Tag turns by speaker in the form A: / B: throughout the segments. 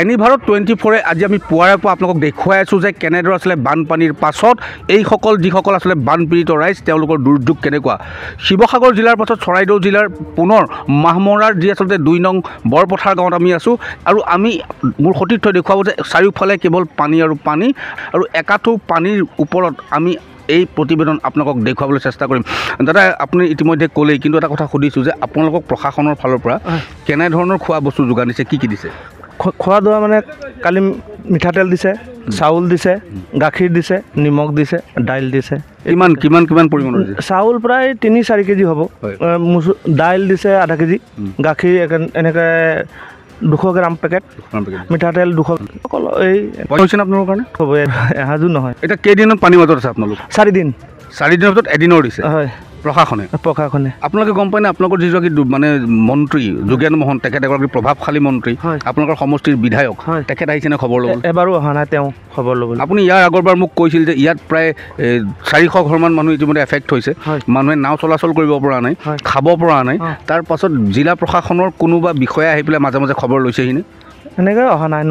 A: Any Bharat 24 আজি আমি পুৱাৰে পৰা আপোনালোকক দেখুৱাই আছোঁ যে কেনেদৰে আছিলে বানপানীৰ পাছত এইসকল যিসকল আছিলে বানপীড়িত ৰাইজ তেওঁলোকৰ দুৰ্যোগ কেনেকুৱা। শিৱসাগৰ জিলাৰ পাছত চৰাইদেউ জিলাৰ পুনৰ মাহমৰাৰ যি আচলতে 2 নং বৰপথাৰ গাঁৱত আমি আছোঁ আৰু আমি মোৰ সতীৰ্থই দেখুৱাব যে চাৰিওফালে কেৱল পানী আৰু পানী আৰু একাঠো পানীৰ ওপৰত আমি এই প্ৰতিবেদন আপোনালোকক দেখুৱাবলৈ চেষ্টা কৰিম। দাদা আপুনি ইতিমধ্যে ক'লেই, কিন্তু এটা কথা সুধিছোঁ যে আপোনালোকক প্ৰশাসনৰ ফালৰ পৰা কেনেধৰণৰ খোৱা বস্তু যোগান দিছে, কি দিছে?
B: খোৱা দোৱা মানে কালি মিঠাতেল দিছে, চাউল দিছে, গাখীৰ দিছে, নিমখ দিছে, দাইল দিছে।
A: কিমান পৰিমাণৰ দিছে?
B: চাউল প্ৰায় 3-4 কেজি হ'ব, দাইল দিছে আধা কেজি, গাখীৰ এনেকৈ 200 গ্ৰাম পেকেট, মিঠাতেল 200। এই
A: হৈছে আপোনালোকৰ কাৰণে
B: হ'ব এসাঁজো নহয়।
A: এতিয়া কেইদিনত পানীৰ মাজত আছে আপোনালোক?
B: 4 দিন।
A: 4 দিনৰ ভিতৰত এদিনৰ দিছে
B: হয়
A: প্ৰশাসনে। আপোনালোকে গম পায় নে আপোনালোকৰ যিগৰাকী মানে মন্ত্ৰী যোগেন মহন, তেখেত এগৰাকী প্ৰভাৱশালী মন্ত্ৰী, আপোনালোকৰ সমষ্টিৰ বিধায়ক, তেখেত আহিছেনে খবৰ ল'বলৈ?
B: এবাৰো অহা নাই তেওঁ খবৰ ল'বলৈ।
A: আপুনি ইয়াৰ আগৰবাৰ মোক কৈছিল যে ইয়াত প্ৰায় 400 ঘৰমান মানুহ ইতিমধ্যে এফেক্ট হৈছে, মানুহে নাও চলাচল কৰিব পৰা নাই, খাব পৰা নাই। তাৰ পাছত জিলা প্ৰশাসনৰ কোনোবা বিষয়া আহি পেলাই মাজে মাজে খবৰ লৈছেহিনে?
B: এনেকৈ অহা নাই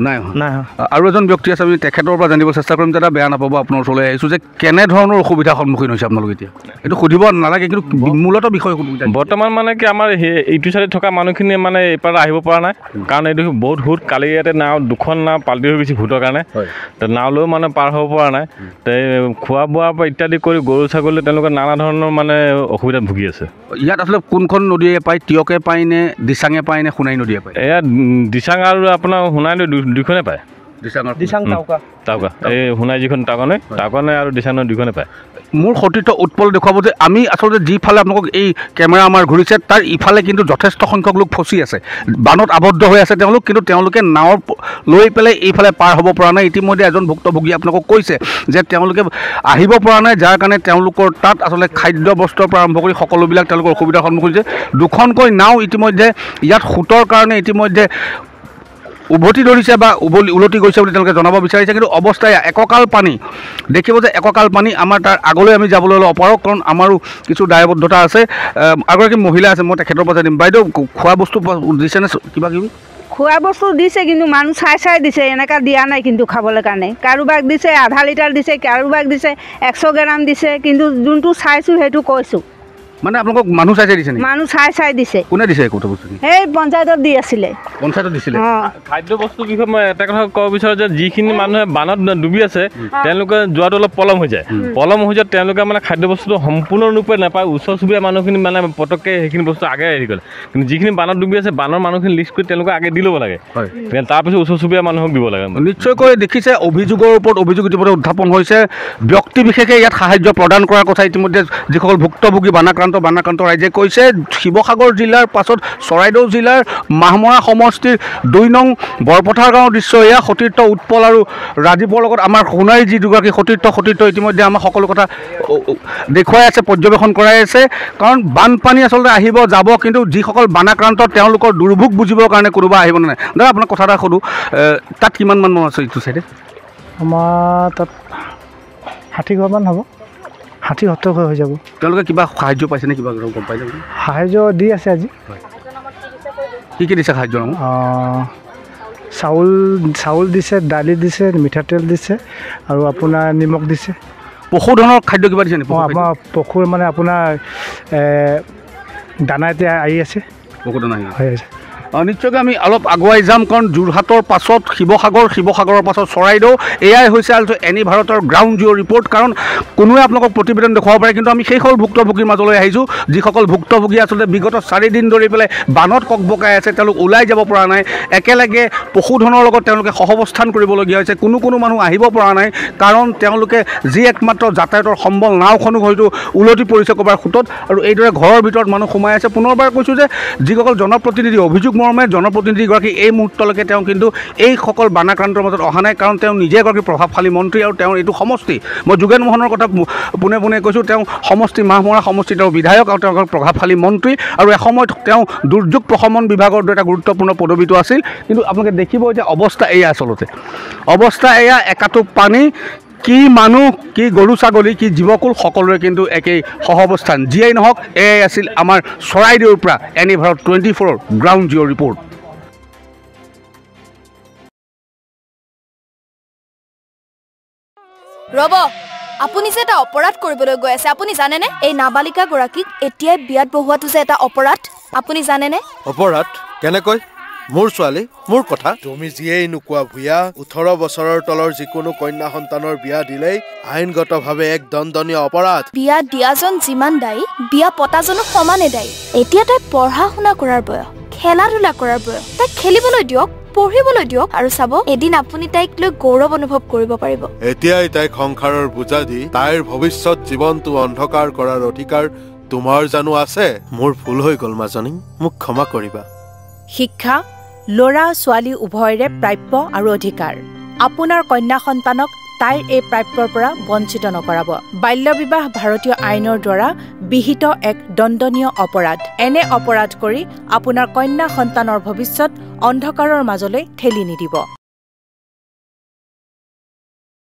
B: নাই
A: আৰু এজন ব্যক্তি আছে, আমি তেখেতৰ পৰা জানিব চেষ্টা কৰিম। দাদা বেয়া নাপাব, আপোনাৰ ওচৰলৈ আহিছোঁ যে কেনেধৰণৰ অসুবিধাৰ সন্মুখীন হৈছে আপোনালোক এতিয়া? এইটো সুধিব নালাগে, কিন্তু মূলত বিষয়
C: বৰ্তমান মানে কি আমাৰ ইটো চাইডে থকা মানুহখিনি মানে এইফালে আহিব পৰা নাই, কাৰণ এইটো বহুত সোঁত। কালি ইয়াতে নাও 2খন নাও পাল্টি হৈ গৈছে ভূতৰ কাৰণে, নাও লৈও মানে পাৰ হ'ব পৰা নাই। খোৱা বোৱাৰ পৰা ইত্যাদি কৰি গৰু ছাগলী তেওঁলোকে নানা ধৰণৰ মানে অসুবিধাত ভুগি আছে।
A: ইয়াত আচলতে কোনখন নদীয়ে পায়? টিয়কে পায় নে দিচাঙে পায় নে সোণাই নদীয়ে পায়?
C: এয়া দিচাং আৰু আপোনাৰ সোণাই নদী 2খনে পায়।
B: দিচাং
C: টাউকা এই সোণাই যিখন টাউকানে আৰু দিচাং 2খনে পায়।
A: মোৰ সতীৰ্থ উৎপল দেখুৱাব যে আমি আচলতে যিফালে আপোনালোকক এই কেমেৰা আমাৰ ঘূৰিছে তাৰ ইফালে কিন্তু যথেষ্ট সংখ্যক লোক ফচি আছে, বানত আবদ্ধ হৈ আছে তেওঁলোক, কিন্তু তেওঁলোকে নাও লৈ পেলাই এইফালে পাৰ হ'ব পৰা নাই। ইতিমধ্যে এজন ভুক্তভোগী আপোনালোকক কৈছে যে তেওঁলোকে আহিব পৰা নাই, যাৰ কাৰণে তেওঁলোকৰ তাত আচলতে খাদ্য বস্ত্ৰৰ পৰা আৰম্ভ কৰি সকলোবিলাক তেওঁলোকৰ অসুবিধাৰ সন্মুখীন হৈছে। 2খনকৈ নাও ইতিমধ্যে ইয়াত সোঁতৰ কাৰণে ইতিমধ্যে উভতি ধৰিছে বা উলটি গৈছে বুলি তেওঁলোকে জনাব বিচাৰিছে, কিন্তু অৱস্থা এককাল পানী দেখিব যে এককাল পানী। আমাৰ তাৰ আগলৈ আমি যাবলৈ হ'লে অপাৰক, কাৰণ আমাৰো কিছু দায়বদ্ধতা আছে। এগৰাকী মহিলা আছে, মই তেখেতৰ পৰা জানিম। বাইদেউ খোৱা বস্তু দিছেনে? কিবা কিবি
D: খোৱা বস্তু দিছে, কিন্তু মানুহ চাই দিছে, এনেকুৱা দিয়া নাই কিন্তু খাবলৈ কাৰণে। কাৰোবাক দিছে আধা লিটাৰ দিছে, কাৰোবাক দিছে 100 গ্ৰাম দিছে, কিন্তু যোনটো চাইছোঁ সেইটো কৈছোঁ।
A: মানে আপোনালোকক মানুহ চাই দিছে নেকি? মানুহ
D: চাই দিছে।
A: কোনে দিছে এইটো বস্তু?
D: এই পঞ্চায়তত দি আছিলে।
A: পঞ্চায়তত দিছিলে।
C: খাদ্য বস্তুৰ বিষয়ে মই এটা কথা ক'ব বিচাৰোঁ যে যিখিনি মানুহে বানত ডুবি আছে তেওঁলোকে যোৱাটো অলপ পলম হৈ যায়। তেওঁলোকে মানে খাদ্য বস্তুটো সম্পূৰ্ণৰূপে নাপায়। ওচৰ চুবুৰীয়া মানুহখিনি মানে পটককৈ সেইখিনি বস্তু আগে আহি গ'ল, কিন্তু যিখিনি বানত ডুবি আছে বানৰ মানুহখিনি লিষ্ট কৰি তেওঁলোকে আগে দি ল'ব লাগে, তাৰপিছত ওচৰ চুবুৰীয়া মানুহক দিব লাগে।
A: নিশ্চয়কৈ দেখিছে অভিযোগৰ ওপৰত অভিযোগ ইতিমধ্যে উত্থাপন হৈছে। ব্যক্তি বিশেষে ইয়াত সাহায্য প্ৰদান কৰাৰ কথা ইতিমধ্যে যিসকল ভুক্তভোগী বানাক্ৰান্ত ৰাইজে কৈছে। শিৱসাগৰ জিলাৰ পাছত চৰাইদেউ জিলাৰ মাহমৰা সমষ্টিৰ 2 নং বৰপথাৰ গাঁৱৰ দৃশ্য এয়া। সতীৰ্থ উৎপল আৰু ৰাজীৱৰ লগত আমাৰ সোণাৰী যি দুগৰাকী সতীৰ্থ ইতিমধ্যে আমাক সকলো কথা দেখুৱাই আছে, পৰ্যবেক্ষণ কৰাই আছে। কাৰণ বানপানী আচলতে আহিব যাব, কিন্তু যিসকল বানাক্ৰান্ত তেওঁলোকৰ দুৰ্ভোগ বুজিবৰ কাৰণে কোনোবা আহিব নাই। দাদা আপোনাক কথা এটা সোধোঁ, তাত কিমান মানুহ আছে এইটো চাইডে?
B: আমাৰ তাত 60 ঘৰমান হ'ব, 60-70 ঘৰ হৈ যাব।
A: তেওঁলোকে কিবা সাহায্য পাইছেনে? কিবা গম পাইছে?
B: সাহায্য দি আছে আজি।
A: কি দিছে সাহায্য?
B: চাউল দিছে, দালি দিছে, মিঠাতেল দিছে আৰু আপোনাৰ নিমখ দিছে।
A: পশুধনৰ খাদ্য কিবা দিছে নেকি?
B: আমাৰ পশুৰ মানে আপোনাৰ দানা এতিয়া আহি আছে,
A: পশুদানা
B: হৈ আছে।
A: নিশ্চয়কৈ আমি অলপ আগুৱাই যাম, কাৰণ যোৰহাটৰ পাছত শিৱসাগৰৰ পাছত চৰাইদেউ। এয়াই হৈছে এনি ভাৰতৰ গ্ৰাউণ্ড জিৰ' ৰিপৰ্ট। কাৰণ কোনোৱে আপোনালোকক প্ৰতিবেদন দেখুৱাব পাৰে, কিন্তু আমি সেইসকল ভুক্তভোগীৰ মাজলৈ আহিছোঁ যিসকল ভুক্তভোগী আচলতে বিগত 4 দিন ধৰি পেলাই বানত ককবকাই আছে, তেওঁলোক ওলাই যাব পৰা নাই। একেলগে পশুধনৰ লগত তেওঁলোকে সহৱস্থান কৰিবলগীয়া হৈছে। কোনো মানুহ আহিব পৰা নাই, কাৰণ তেওঁলোকে যি একমাত্ৰ যাতায়াতৰ সম্বল নাওখনো হয়তো উলটি পৰিছে ক'ৰবাৰ সোঁতত, আৰু এইদৰে ঘৰৰ ভিতৰত মানুহ সোমাই আছে। পুনৰবাৰ কৈছোঁ যে যিসকল জনপ্ৰতিনিধি অভিযোগ মৰ্মে জনপ্ৰতিনিধিগৰাকী এই মুহূৰ্তলৈকে তেওঁ কিন্তু এইসকল বানাক্ৰান্তৰ মাজত অহা নাই, কাৰণ তেওঁ নিজে এগৰাকী প্ৰভাৱশালী মন্ত্ৰী আৰু তেওঁৰ এইটো সমষ্টি। মই যোগেন মোহনৰ কথা পোনে কৈছোঁ, তেওঁ সমষ্টি মাহমৰা সমষ্টি তেওঁৰ বিধায়ক আৰু তেওঁ প্ৰভাৱশালী মন্ত্ৰী, আৰু এসময়ত তেওঁ দুৰ্যোগ প্ৰশমন বিভাগৰ এটা গুৰুত্বপূৰ্ণ পদবীটো আছিল। কিন্তু আপোনালোকে দেখিব যে অৱস্থা এয়া, আচলতে অৱস্থা এয়া, একাটো পানী। কি মানুহ, কি গৰু ছাগলী, কি জীৱকুল সকলোৰে কিন্তু একেই সহাৱস্থান। যিয়েই নহওক, এয়াই আছিল আমাৰ চৰাইদেউৰ পৰা any Bharat 24 ground zero' report.
E: ৰব আপুনি যে এটা অপৰাধ কৰিবলৈ গৈ আছে আপুনি জানেনে এই নাবালিকা গৰাকীক এতিয়াই বিয়াত বহুৱাটো যে এটা অপৰাধ আপুনি জানেনে
F: অপৰাধ কেনেকৈ মোৰ ছোৱালী মোৰ কথা তুমি যিয়েই নোকোৱা ভূঞা 18 বছৰৰ তলৰ যিকোনো কন্যা সন্তানৰ বিয়া দিলেই আইনগতভাৱে এক দণ্ডনীয় অপৰাধ
E: বিয়া দিয়াজন যিমান দায়ী বিয়া পতাজনো সমানে দায়ী এতিয়া তাই পঢ়া শুনা কৰাৰ বয়স খেলা ধূলা কৰাৰ বয়স তাই খেলিবলৈ দিয়ক পঢ়িবলৈ দিয়ক আৰু চাব এদিন আপুনি তাইক লৈ গৌৰৱ অনুভৱ কৰিব পাৰিব
F: এতিয়াই তাইক সংসাৰৰ বোজা দি তাইৰ ভৱিষ্যত জীৱনটো অন্ধকাৰ কৰাৰ অধিকাৰ তোমাৰ জানো আছে মোৰ ভুল হৈ গ'ল মাজনী মোক ক্ষমা কৰিবা
G: শিক্ষা ল'ৰা ছোৱালী উভয়ৰে প্ৰাপ্য আৰু অধিকাৰ আপোনাৰ কন্যা সন্তানক তাইৰ এই প্ৰাপ্যৰ পৰা বঞ্চিত নকৰাব বাল্য বিবাহ ভাৰতীয় আইনৰ দ্বাৰা বিহিত এক দণ্ডনীয় অপৰাধ এনে অপৰাধ কৰি আপোনাৰ কন্যা সন্তানৰ ভৱিষ্যত অন্ধকাৰৰ মাজলৈ ঠেলি নিদিব